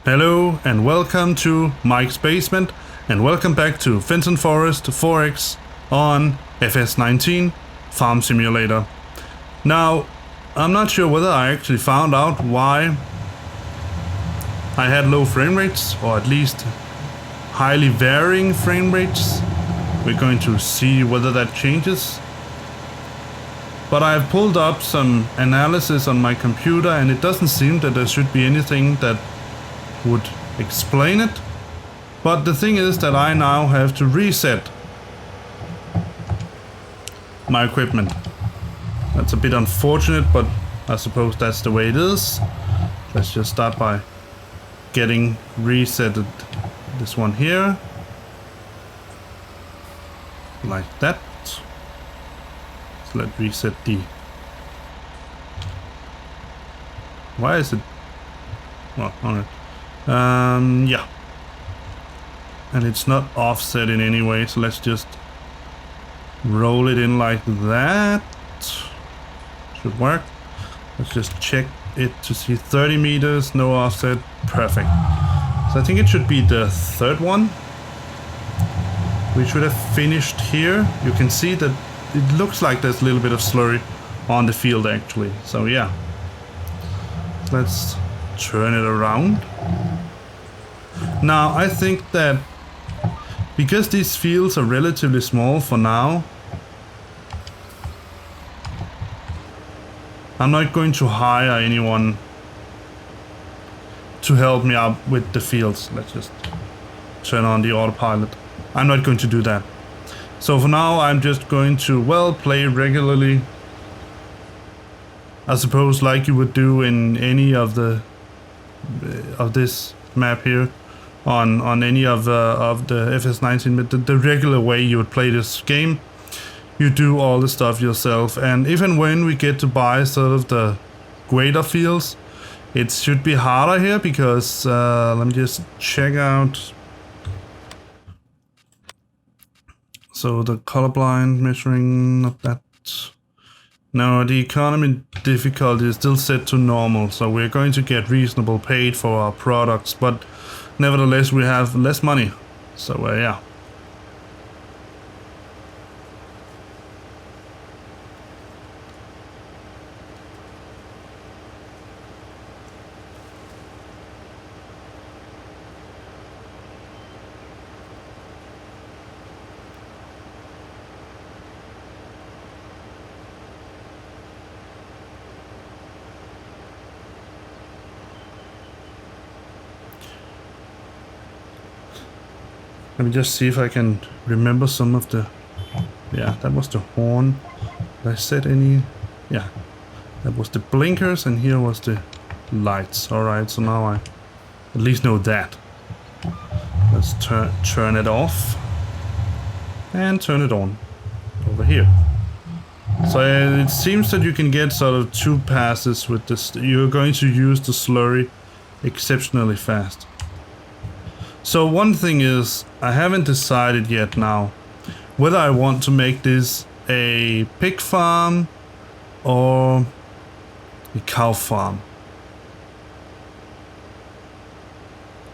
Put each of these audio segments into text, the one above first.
Hello and welcome to Mike's Basement, and welcome back to Fenton Forest 4X on FS19 Farm Simulator. Now, I'm not sure whether I actually found out why I had low frame rates, or at least highly varying frame rates. We're going to see whether that changes. But I've pulled up some analysis on my computer, and it doesn't seem that there should be anything that would explain it. But the thing is that I now have to reset my equipment. That's a bit unfortunate, but I suppose that's the way it is. Let's just start by getting resetted this one here. Like that. So let's reset the... Why is it... Well, alright. Yeah. And it's not offset in any way, so let's just roll it in like that. Should work. Let's just check it to see 30 meters, no offset. Perfect. So I think it should be the third one. We should have finished here. You can see that it looks like there's a little bit of slurry on the field actually. So yeah. Let's turn it around. Now I think that because these fields are relatively small for now, I'm not going to hire anyone to help me out with the fields. Let's just turn on the autopilot. I'm not going to do that. So for now I'm just going to, well, play regularly, I suppose, like you would do in any of this map here, on any of the FS19, but the regular way you would play this game. You do all the stuff yourself, and even when we get to buy sort of the greater fields, it should be harder here because let me just check out. So the colorblind measuring, not that. No, the economy difficulty is still set to normal, so we're going to get reasonable paid for our products, but nevertheless we have less money. So yeah. Let me just see if I can remember some of the... Yeah, that was the horn. Did I set any... Yeah, that was the blinkers, and here was the lights. Alright, so now I at least know that. Let's turn it off. And turn it on. Over here. So it seems that you can get sort of 2 passes with this. You're going to use the slurry exceptionally fast. So one thing is, I haven't decided yet now whether I want to make this a pig farm or a cow farm.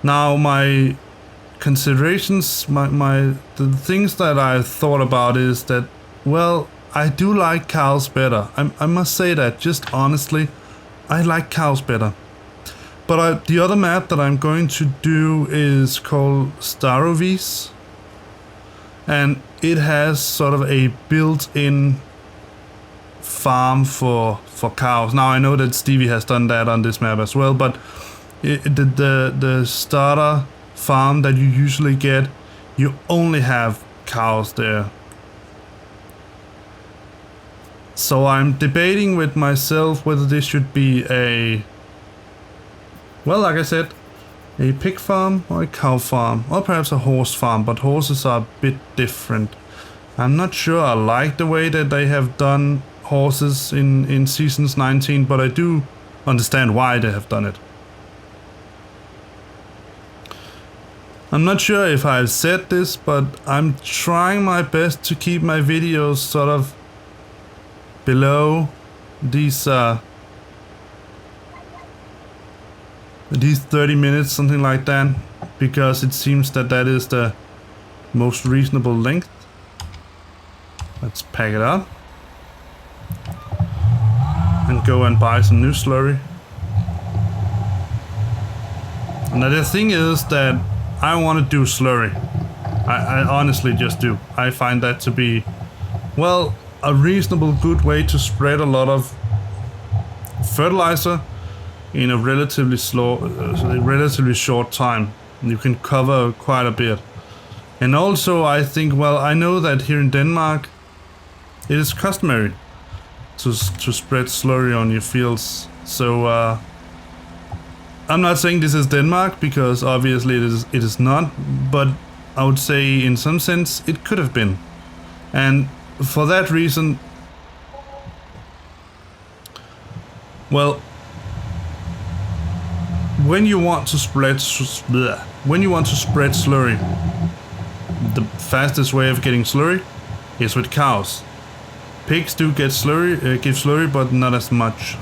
Now my considerations, the things that I thought about is that, well, I do like cows better. I must say that, just honestly, I like cows better. But the other map that I'm going to do is called Starovis, and it has sort of a built-in farm for cows. Now I know that Stevie has done that on this map as well, but the starter farm that you usually get, you only have cows there. So I'm debating with myself whether this should be a... Well, like I said, a pig farm or a cow farm, or perhaps a horse farm, but horses are a bit different. I'm not sure I like the way that they have done horses in Seasons 19, but I do understand why they have done it. I'm not sure if I've said this, but I'm trying my best to keep my videos sort of below these at least 30 minutes, something like that, because it seems that that is the most reasonable length. Let's pack it up and go and buy some new slurry. And the thing is that I want to do slurry. I honestly just do. I find that to be, well, a reasonable good way to spread a lot of fertilizer in a relatively short time. You can cover quite a bit. And also I think, well, I know that here in Denmark it is customary to spread slurry on your fields. So I'm not saying this is Denmark, because obviously it is not, but I would say in some sense it could have been. And for that reason, well, when you want to spread slurry, the fastest way of getting slurry is with cows. Pigs do get slurry, give slurry, but not as much.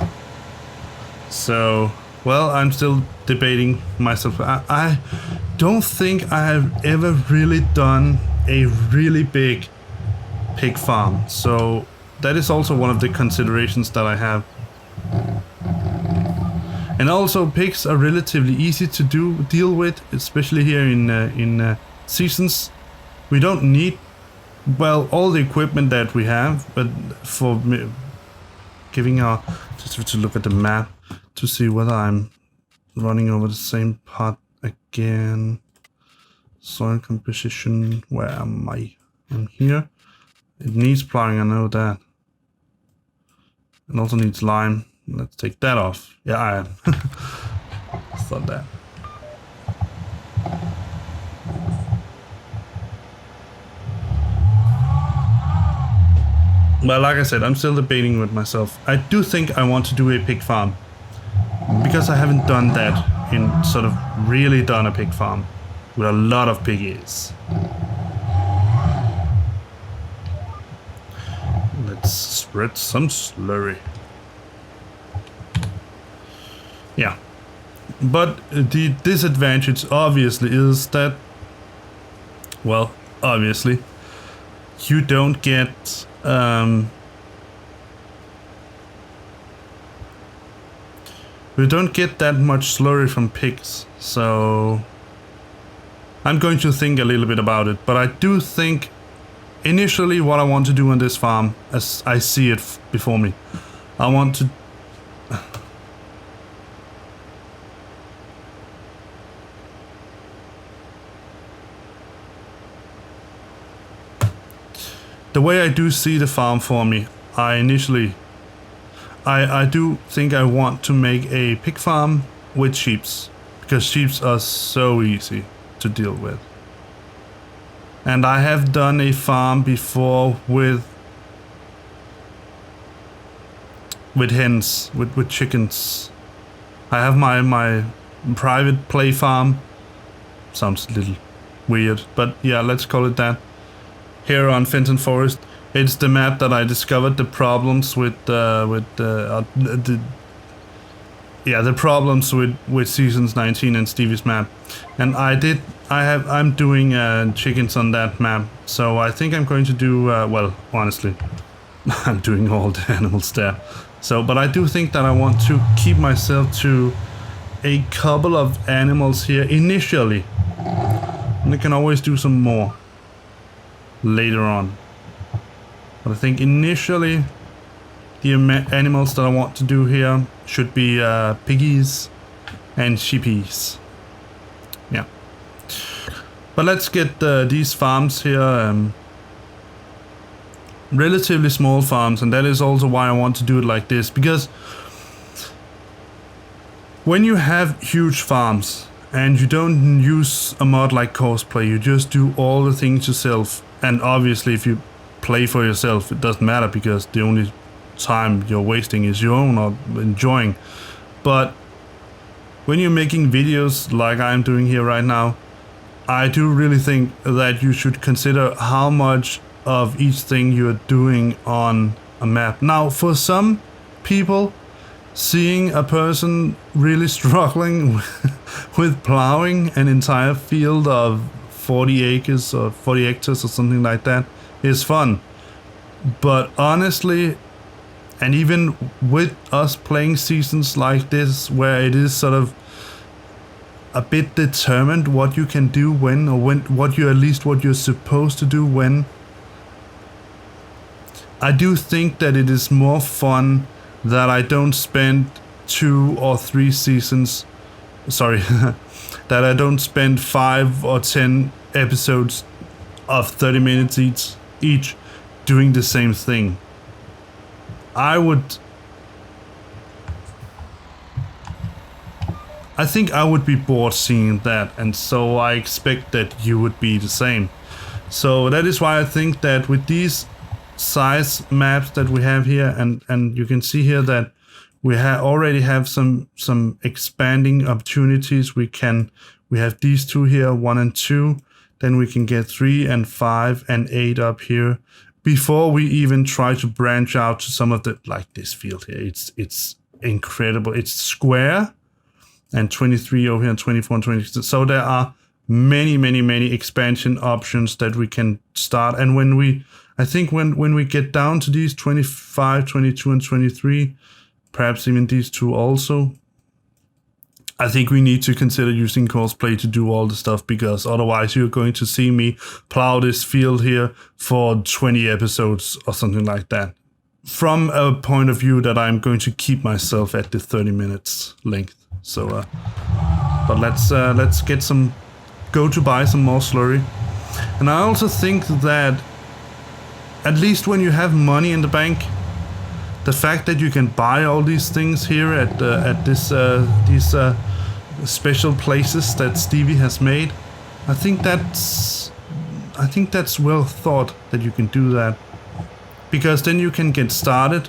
So, well, I'm still debating myself. I don't think I have ever really done a really big pig farm. So that is also one of the considerations that I have. And also, pigs are relatively easy to deal with, especially here in seasons. We don't need, well, all the equipment that we have, but for giving our, just to look at the map to see whether I'm running over the same part again. Soil composition, where am I? I'm here. It needs plowing, I know that. It also needs lime. Let's take that off. Yeah, I am. Thought that. Well, like I said, I'm still debating with myself. I do think I want to do a pig farm, because I haven't done that in sort of really done a pig farm with a lot of piggies. Let's spread some slurry. Yeah, but the disadvantage obviously is that, well, obviously you don't get that much slurry from pigs. So I'm going to think a little bit about it, but I do think initially what I want to do on this farm, as I see it before me, I want to the way I do see the farm for me, I do think I want to make a pig farm with sheeps, because sheeps are so easy to deal with. And I have done a farm before with hens, with chickens. I have my private play farm. Sounds a little weird, but yeah, let's call it that. Here on Fenton Forest, it's the map that I discovered the problems with the problems with Seasons 19 and Stevie's map, and I'm doing chickens on that map. So I think I'm going to do well, honestly, I'm doing all the animals there. So, but I do think that I want to keep myself to a couple of animals here initially, and I can always do some more later on. But I think initially the animals that I want to do here should be piggies and sheepies. Yeah. But let's get these farms here, relatively small farms, and that is also why I want to do it like this, because when you have huge farms and you don't use a mod like Courseplay, you just do all the things yourself. And obviously if you play for yourself, it doesn't matter, because the only time you're wasting is your own or enjoying. But when you're making videos like I'm doing here right now, I do really think that you should consider how much of each thing you're doing on a map. Now, for some people, seeing a person really struggling with plowing an entire field of 40 acres or 40 hectares or something like that is fun. But honestly, and even with us playing seasons like this, where it is sort of a bit determined what you can do when, or when, what you're supposed to do when, I do think that it is more fun that I don't spend 2 or 3 seasons, sorry, that I don't spend 5 or 10 episodes of 30 minutes each doing the same thing. I think I would be bored seeing that, and so I expect that you would be the same. So that is why I think that with these size maps that we have here, and you can see here that we already have some expanding opportunities. We have these 2 here, 1 and 2, then we can get 3 and 5 and 8 up here before we even try to branch out to some of the, like this field here. It's incredible. It's square, and 23 over here, and 24 and 26. So there are many expansion options that we can start. And I think when we get down to these 25, 22, and 23, perhaps even these 2 also, I think we need to consider using Courseplay to do all the stuff, because otherwise you're going to see me plow this field here for 20 episodes or something like that. From a point of view that I'm going to keep myself at the 30 minutes length. So, but let's go to buy some more slurry. And I also think that at least when you have money in the bank, the fact that you can buy all these things here at these special places that Stevie has made, I think that's well thought that you can do that, because then you can get started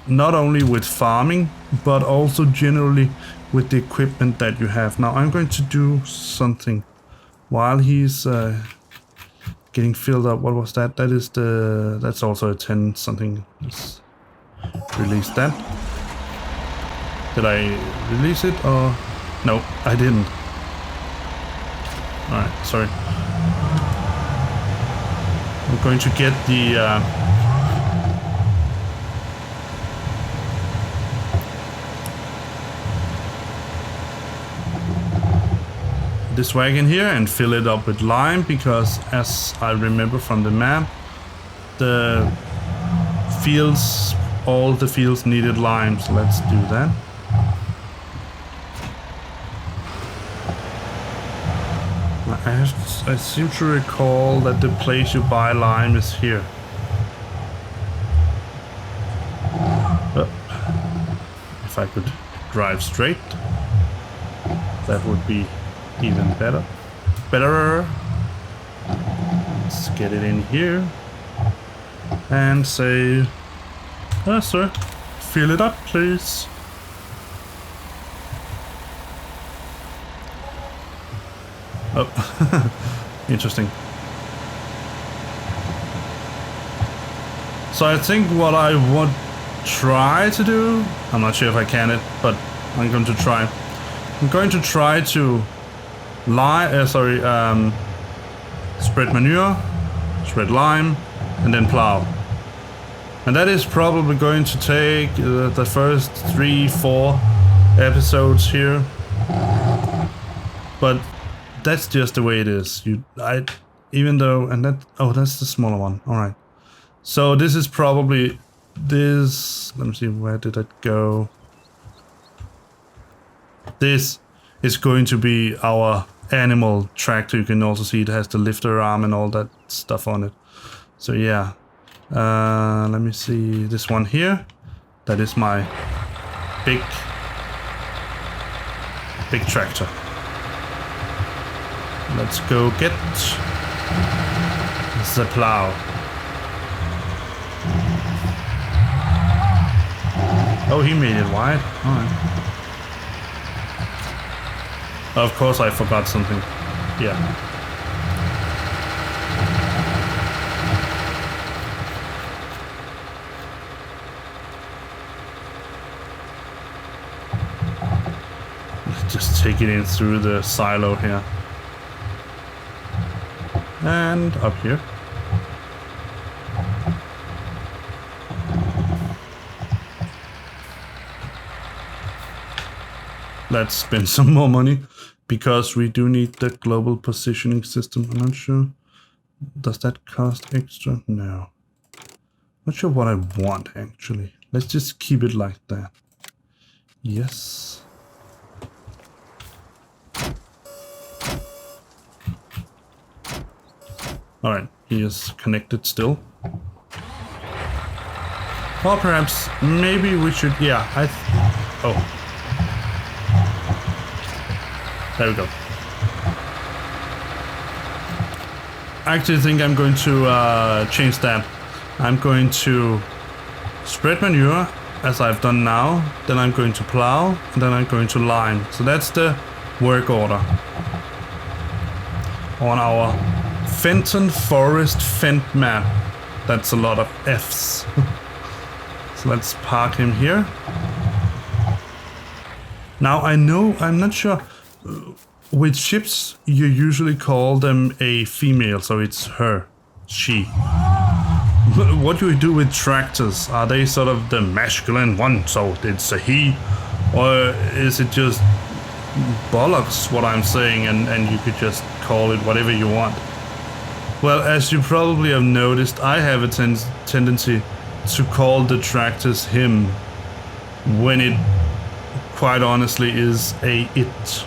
not only with farming but also generally with the equipment that you have. Now I'm going to do something while he's getting filled up. What was that? That's also a 10 something. Let's release that. Did I release it or no? I didn't. All right, sorry. We're going to get this wagon here and fill it up with lime, because as I remember from the map, all the fields needed lime, so let's do that. I seem to recall that the place you buy lime is here. If I could drive straight, that would be even better. Let's get it in here and say, sir, fill it up, please. Oh, interesting. So I think what I would try to do, I'm not sure if I can it, but I'm going to try. I'm going to try to spread manure, spread lime, and then plow. And that is probably going to take the first 3-4 episodes here. But that's just the way it is. That's the smaller one. All right. So this is probably this. Let me see, where did it go? This is going to be our animal tractor. You can also see it has the lifter arm and all that stuff on it. So yeah. Let me see this one here. That is my big tractor. Let's go get the plow. Oh, he made it wide. Alright. Of course I forgot something. Yeah. just take it in through the silo here. And up here. Let's spend some more money because we do need the global positioning system. I'm not sure. Does that cost extra? No. Not sure what I want actually. Let's just keep it like that. Yes. Alright, he is connected still. Or perhaps, maybe we should, yeah, oh. There we go. I actually think I'm going to change that. I'm going to spread manure, as I've done now. Then I'm going to plow, and then I'm going to lime. So that's the work order. On our Fenton Forest Fent map. That's a lot of F's. So let's park him here. Now I know, I'm not sure, with ships you usually call them a female, so it's her, she. What do we do with tractors? Are they sort of the masculine one, so it's a he? Or is it just bollocks what I'm saying and you could just call it whatever you want? Well, as you probably have noticed, I have a tendency to call the tractors him when it quite honestly is a it.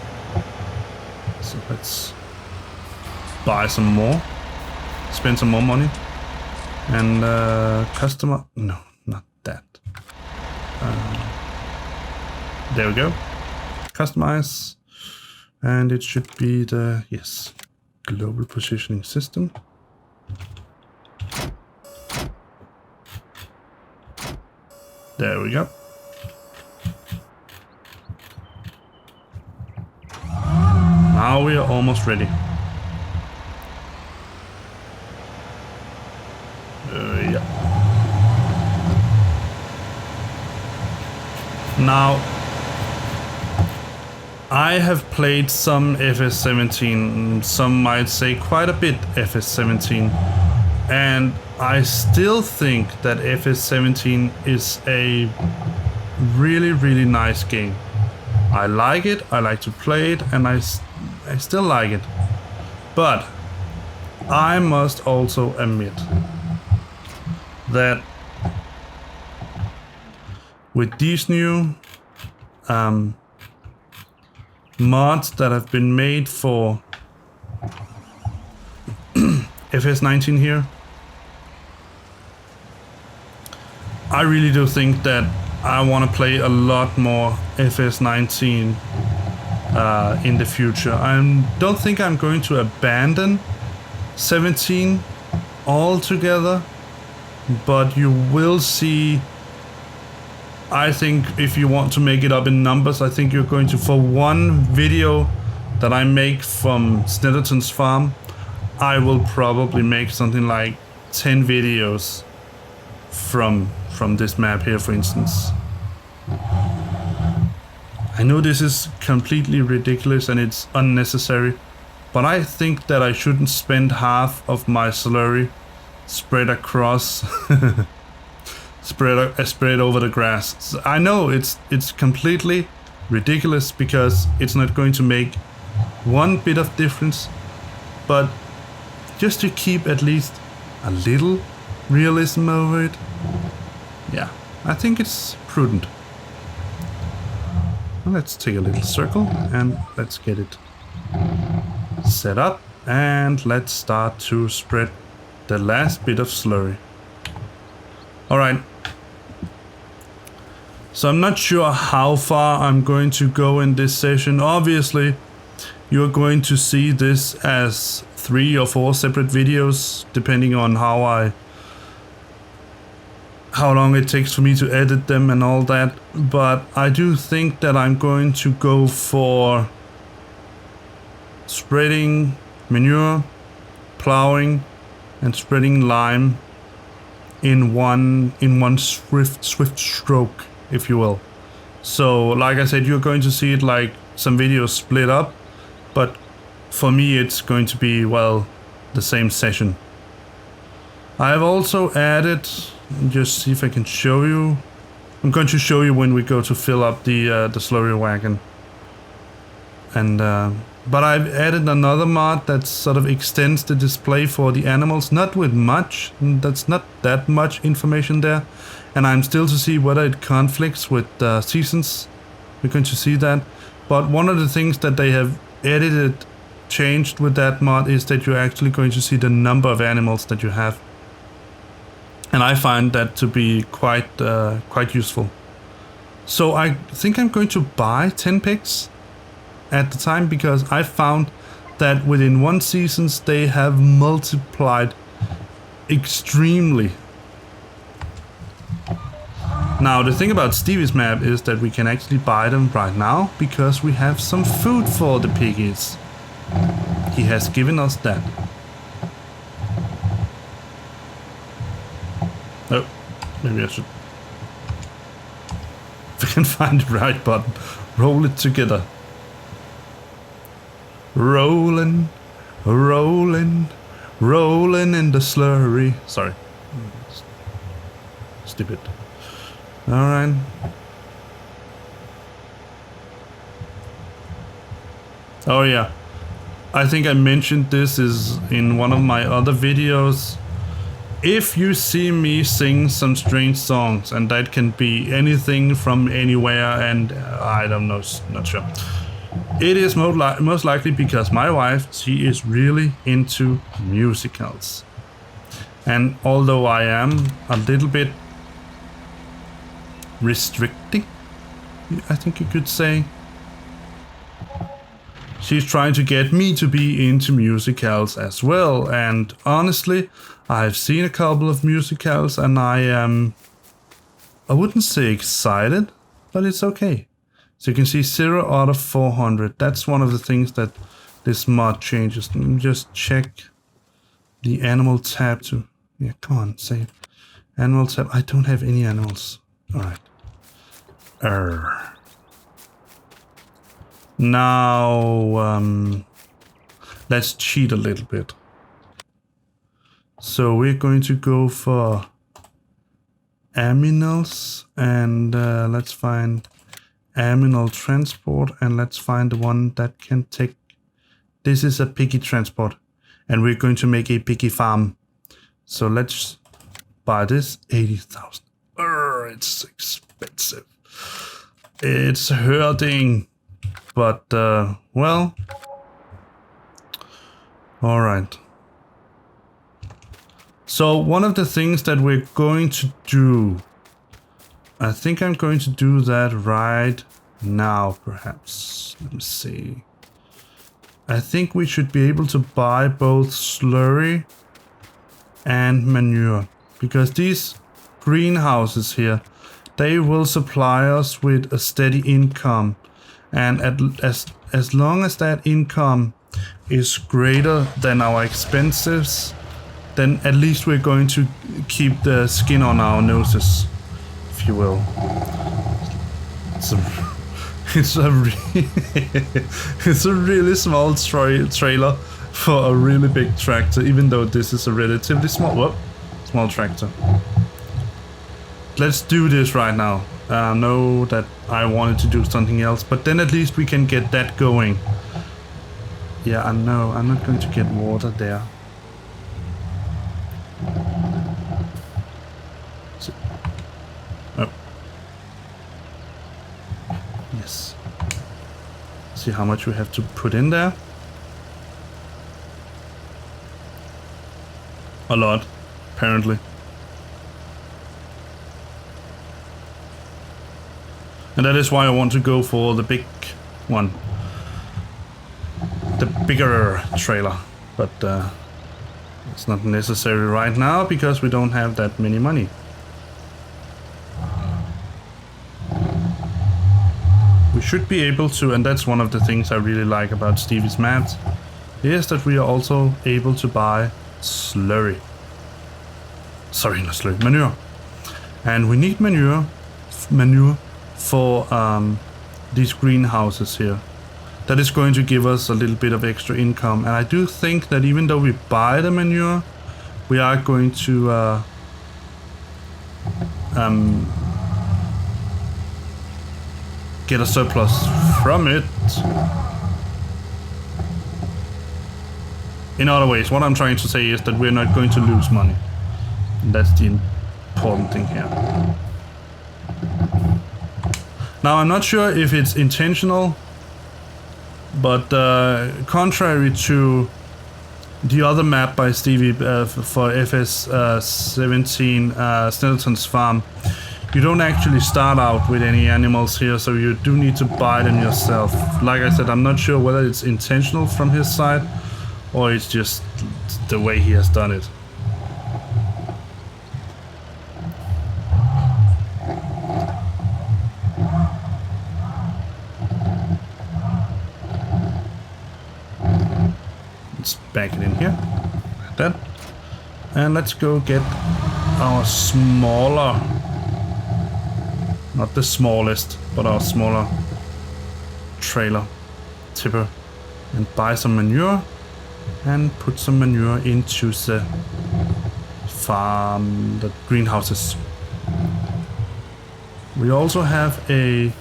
So let's buy some more, spend some more money, and customer, no, not that. There we go, customize, and it should be the, yes, global positioning system. There we go. Now we are almost ready. Yeah. Now, I have played some FS17, some might say quite a bit FS17, and I still think that FS17 is a really, really nice game. I like it, I like to play it, and I still like it. But I must also admit that with these new mods that have been made for FS19 here, I really do think that I want to play a lot more FS19 in the future. I don't think I'm going to abandon 17 altogether, but you will see, I think if you want to make it up in numbers, I think you're going to, for one video that I make from Snetterton's farm, I will probably make something like 10 videos from this map here, for instance. I know this is completely ridiculous and it's unnecessary, but I think that I shouldn't spend half of my salary spread across spread over the grass. I know it's completely ridiculous because it's not going to make one bit of difference, but just to keep at least a little realism over it, yeah, I think it's prudent. Well, let's take a little circle and let's get it set up, and let's start to spread the last bit of slurry. Alright, so I'm not sure how far I'm going to go in this session. Obviously you're going to see this as 3 or 4 separate videos depending on how long it takes for me to edit them and all that, but I do think that I'm going to go for spreading manure, plowing, and spreading lime in one swift stroke, if you will. So like I said, you're going to see it like some videos split up, but for me it's going to be, well, the same session. I have also added, just see if I can show you. I'm going to show you when we go to fill up the slurry wagon. And but I've added another mod that sort of extends the display for the animals, not with much. That's not that much information there, and I'm still to see whether it conflicts with seasons. We're going to see that. But one of the things that they have edited, changed with that mod is that you're actually going to see the number of animals that you have. And I find that to be quite useful. So I think I'm going to buy 10 pigs at the time, because I found that within one season they have multiplied extremely. Now the thing about Stevie's map is that we can actually buy them right now because we have some food for the piggies. He has given us that. Oh, maybe I should, if I can find the right button, roll it together. Rolling, rolling, rolling in the slurry. Sorry. Stupid. Alright. Oh yeah. I think I mentioned this is in one of my other videos. If you see me sing some strange songs, and that can be anything from anywhere, and I don't know, not sure. It is most likely because my wife, she is really into musicals. And although I am a little bit restricting, I think you could say, she's trying to get me to be into musicals as well. And honestly, I've seen a couple of musicals and I am, I wouldn't say excited, but it's okay. So you can see 0 out of 400. That's one of the things that this mod changes. Let me just check the animal tab to, yeah, come on, save. Animal tab, I don't have any animals. All right. Now, let's cheat a little bit. So we're going to go for aminals, and let's find aminal transport, and let's find the one that can take, this is a piggy transport, and we're going to make a piggy farm. So let's buy this, 80,000. It's expensive. It's hurting, but well, all right. So one of the things that we're going to do, I think I'm going to do that right now, perhaps. Let me see. I think we should be able to buy both slurry and manure, because these greenhouses here, they will supply us with a steady income, and as long as that income is greater than our expenses, then at least we're going to keep the skin on our noses, if you will. It's a really small trailer for a really big tractor, even though this is a relatively small tractor. Let's do this right now. I know that I wanted to do something else, but then at least we can get that going. Yeah, I know. I'm not going to get water there. So, oh. Yes. See how much we have to put in there. A lot, apparently. And that is why I want to go for the big one. The bigger trailer. But it's not necessary right now because we don't have that many money. We should be able to, and that's one of the things I really like about Stevie's maps, is that we are also able to buy slurry. Sorry, not slurry, manure. And we need manure for these greenhouses here. that is going to give us a little bit of extra income. And I do think that even though we buy the manure, we are going to get a surplus from it in other ways. What I'm trying to say is that we're not going to lose money. And that's the important thing here. Now, I'm not sure if it's intentional, but contrary to the other map by Stevie for FS17 Snetterton's farm, you don't actually start out with any animals here, so you do need to buy them yourself. Like I said, I'm not sure whether it's intentional from his side or it's just the way he has done it. Let's back it in here, like that. And let's go get our smaller, not the smallest, but our smaller trailer tipper, and buy some manure and put some manure into the farm, the greenhouses. We also have there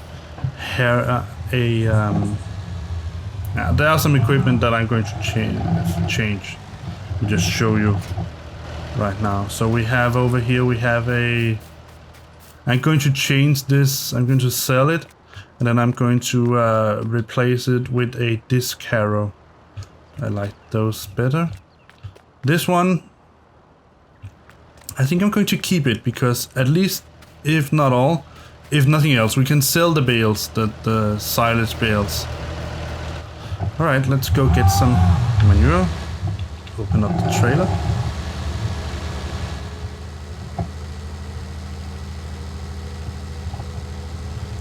are some equipment that I'm going to change. I'll just show you right now. So we have over here, we have I'm going to change this, I'm going to sell it, and then I'm going to replace it with a disc harrow. I like those better. This one, I think I'm going to keep it because at least, if not all, if nothing else, we can sell the bales, the silage bales. Alright, let's go get some manure. Open up the trailer.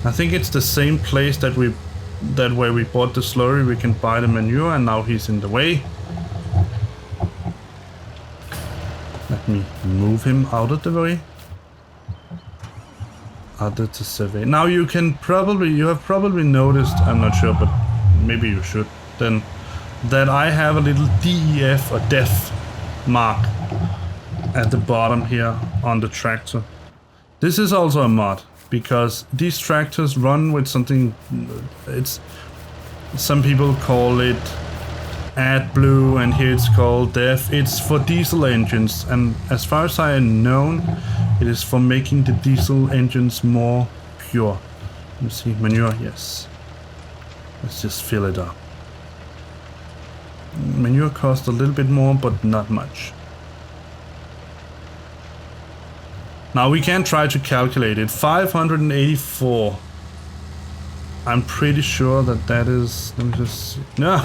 I think it's the same place that where we bought the slurry, we can buy the manure, and now he's in the way. Let me move him out of the way. Out of the survey. Now you have probably noticed, I'm not sure, but maybe you should then, that I have a little DEF or DEF mark at the bottom here on the tractor. This is also a mod, because these tractors run with something, some people call it AdBlue, and here it's called DEF. It's for diesel engines, and as far as I know, it is for making the diesel engines more pure. Let me see, manure, yes. Let's just fill it up. Manure costs a little bit more, but not much. Now we can try to calculate it. 584. I'm pretty sure that is... Let me just see. No!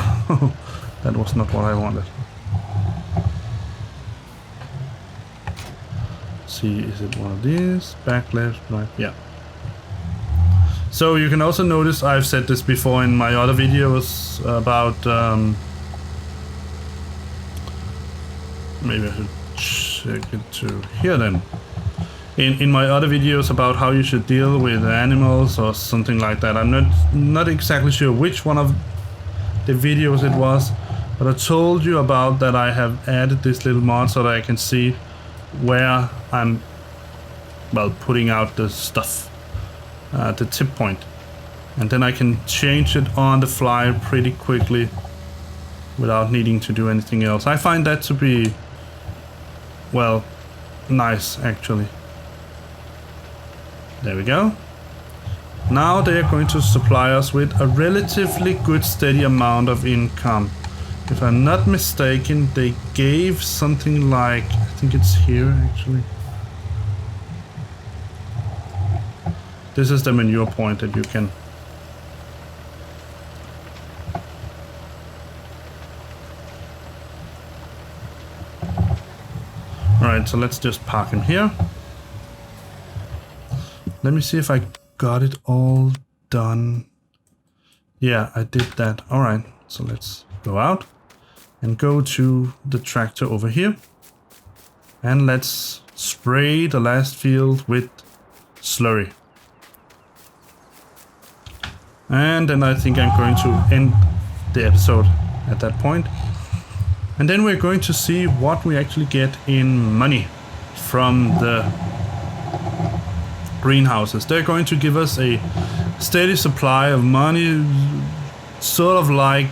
That was not what I wanted. Let's see, is it one of these? Back, left, right, yeah. So you can also notice, I've said this before in my other videos about... maybe I should check it to here then. In my other videos about how you should deal with animals or something like that. I'm not exactly sure which one of the videos it was, but I told you about that I have added this little mod so that I can see where I'm, well, putting out the stuff, the tip point. And then I can change it on the fly pretty quickly without needing to do anything else. I find that to be, well, nice actually. There we go. Now they are going to supply us with a relatively good steady amount of income. If I'm not mistaken, they gave something like, I think it's here actually. This is the manure point that you can. Alright, so let's just park him here. Let me see if I got it all done. Yeah, I did that. Alright, so let's go out and go to the tractor over here. And let's spray the last field with slurry. And then I think I'm going to end the episode at that point. And then we're going to see what we actually get in money from the greenhouses. They're going to give us a steady supply of money, sort of like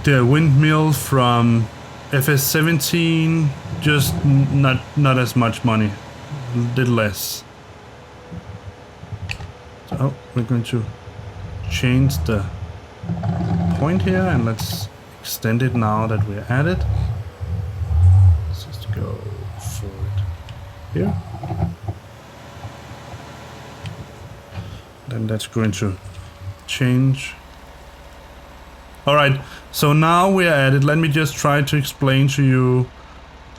the windmill from FS17, just not as much money, a little less. So we're going to change the point here, and let's extend it now that we're at it. Let's just go for it here. Then that's going to change. Alright, so now we're at it. Let me just try to explain to you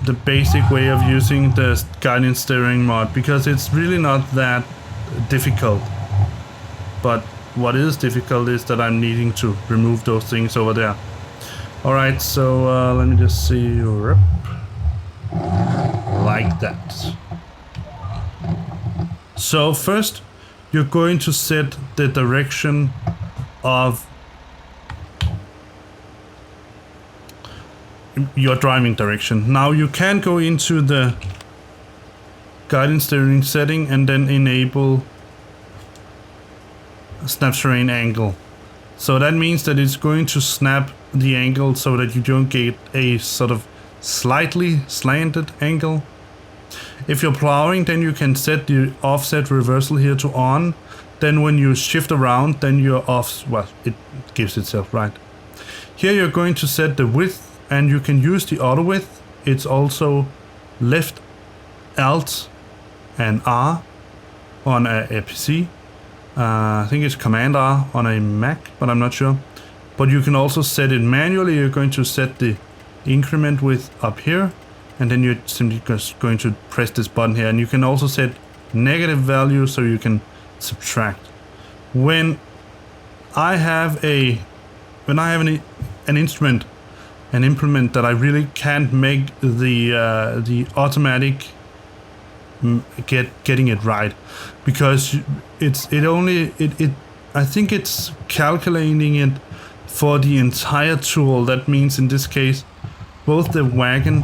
the basic way of using the guidance steering mod, because it's really not that difficult. But what is difficult is that I'm needing to remove those things over there. Alright, so let me just see. Like that. So first, you're going to set the direction of your driving direction. Now you can go into the guidance steering setting and then enable snap terrain angle. So that means that it's going to snap the angle so that you don't get a sort of slightly slanted angle. If you're plowing, then you can set the offset reversal here to on. Then when you shift around, then you're off. Well, it gives itself right. Here you're going to set the width, and you can use the auto width. It's also left Alt and R on a PC. I think it's Command R on a Mac, but I'm not sure. But you can also set it manually. You're going to set the increment width up here, and then you're simply just going to press this button here. And you can also set negative value so you can subtract. When I have an instrument, an implement that I really can't make the automatic getting it right, because I think it's calculating it for the entire tool. That means in this case both the wagon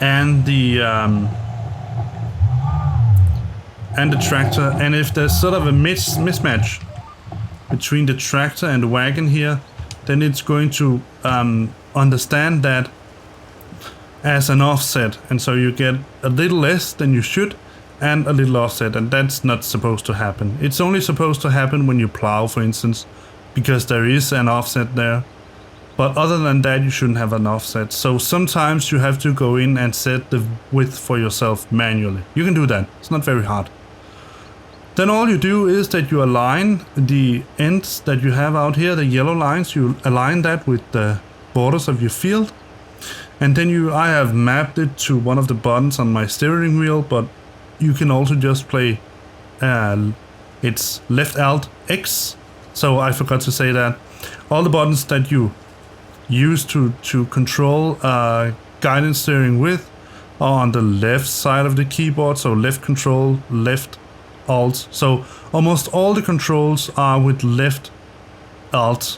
and the tractor, and if there's sort of a mismatch between the tractor and the wagon here, then it's going to understand that as an offset, and so you get a little less than you should and a little offset, and that's not supposed to happen. It's only supposed to happen when you plow, for instance, because there is an offset there. But other than that, you shouldn't have an offset. So sometimes you have to go in and set the width for yourself manually. You can do that. It's not very hard. Then all you do is that you align the ends that you have out here, the yellow lines. You align that with the borders of your field. And then I have mapped it to one of the buttons on my steering wheel, but you can also just play it's left Alt X. So I forgot to say that. All the buttons that you use to control guidance steering with are on the left side of the keyboard. So left control, left Alt. So almost all the controls are with left Alt.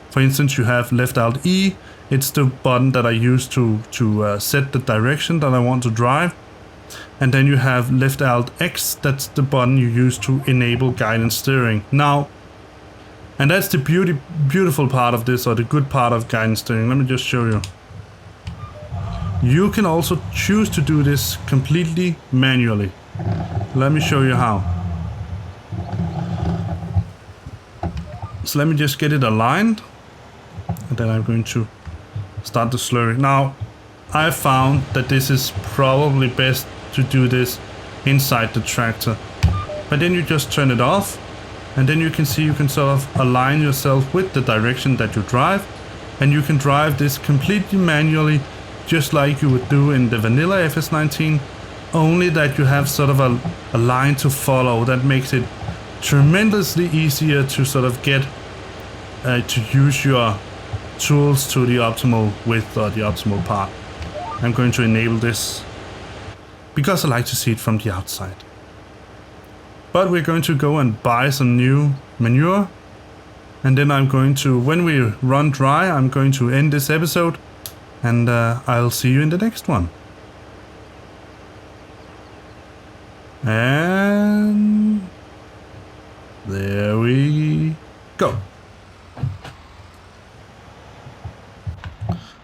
For instance, you have left Alt E. It's the button that I use to set the direction that I want to drive. And then you have left Alt X. That's the button you use to enable guidance steering. Now, and that's the beautiful part of this, or the good part of guidance steering. Let me just show you. You can also choose to do this completely manually. Let me show you how. So let me just get it aligned, and then I'm going to start the slurry. Now, I found that this is probably best to do this inside the tractor. But then you just turn it off, and then you can see you can sort of align yourself with the direction that you drive, and you can drive this completely manually, just like you would do in the vanilla FS19, only that you have sort of a line to follow. That makes it tremendously easier to sort of get to use your tools to the optimal width or the optimal part. I'm going to enable this because I like to see it from the outside. But we're going to go and buy some new manure. And then I'm going to, when we run dry, I'm going to end this episode. And I'll see you in the next one. And there we go.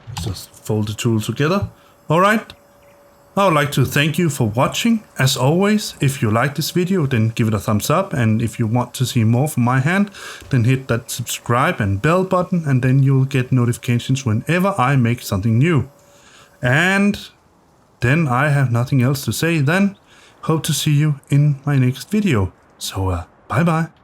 Let's just fold the tool together. All right. I would like to thank you for watching. As always, if you like this video, then give it a thumbs up. And if you want to see more from my hand, then hit that subscribe and bell button. And then you'll get notifications whenever I make something new. And then I have nothing else to say then. Hope to see you in my next video. So, bye-bye.